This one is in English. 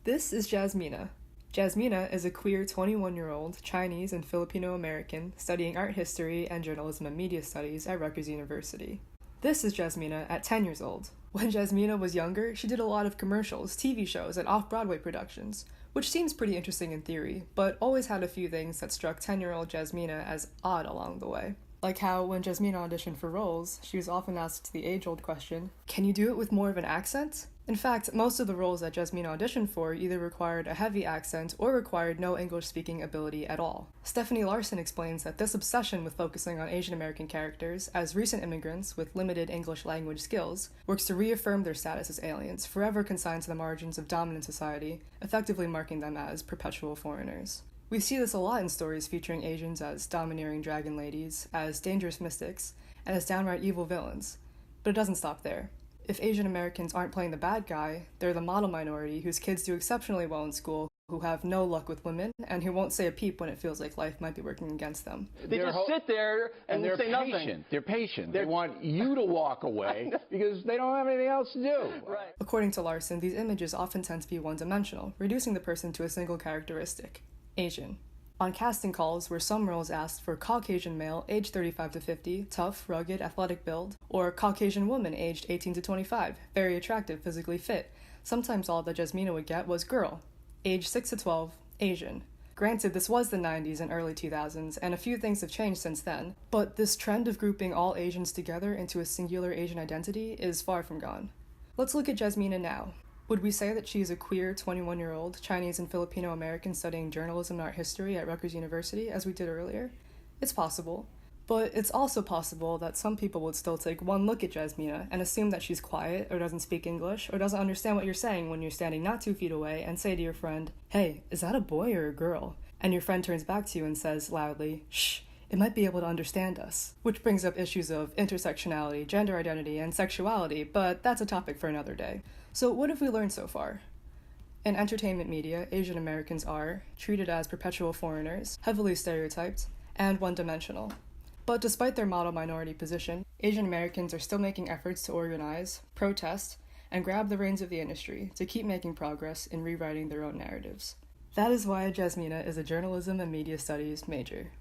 This is Jasmina. Jasmina is a queer 21-year-old Chinese and Filipino American studying art history and journalism and media studies at Rutgers University. This is Jasmina at 10 years old. When Jasmina was younger, she did a lot of commercials, TV shows, and off-Broadway productions, which seems pretty interesting in theory, but always had a few things that struck 10-year-old Jasmina as odd along the way. Like how, when Jasmina auditioned for roles, she was often asked the age-old question, "Can you do it with more of an accent?" In fact, most of the roles that Jasmina auditioned for either required a heavy accent or required no English-speaking ability at all. Stephanie Larson explains that this obsession with focusing on Asian American characters as recent immigrants with limited English language skills works to reaffirm their status as aliens, forever consigned to the margins of dominant society, effectively marking them as perpetual foreigners. We see this a lot in stories featuring Asians as domineering dragon ladies, as dangerous mystics, and as downright evil villains. But it doesn't stop there. If Asian Americans aren't playing the bad guy, they're the model minority whose kids do exceptionally well in school, who have no luck with women, and who won't say a peep when it feels like life might be working against them. They just sit there and they're say patient. nothing. They're patient. They want you to walk away because they don't have anything else to do. Right. According to Larson, these images often tend to be one-dimensional, reducing the person to a single characteristic: Asian. On casting calls, were some roles asked for Caucasian male, aged 35 to 50, tough, rugged, athletic build, or Caucasian woman, aged 18 to 25, very attractive, physically fit. Sometimes all that Jasmina would get was girl, aged 6 to 12, Asian. Granted, this was the 90s and early 2000s, and a few things have changed since then, but this trend of grouping all Asians together into a singular Asian identity is far from gone. Let's look at Jasmina now. Would we say that she is a queer 21-year-old Chinese and Filipino American studying journalism and art history at Rutgers University, as we did earlier? It's possible. But it's also possible that some people would still take one look at Jasmina and assume that she's quiet, or doesn't speak English, or doesn't understand what you're saying when you're standing not 2 feet away and say to your friend, "Hey, is that a boy or a girl?" And your friend turns back to you and says loudly, "Shh, it might be able to understand us." Which brings up issues of intersectionality, gender identity, and sexuality, but that's a topic for another day. So what have we learned so far? In entertainment media, Asian Americans are treated as perpetual foreigners, heavily stereotyped, and one-dimensional. But despite their model minority position, Asian Americans are still making efforts to organize, protest, and grab the reins of the industry to keep making progress in rewriting their own narratives. That is why Jasmina is a journalism and media studies major.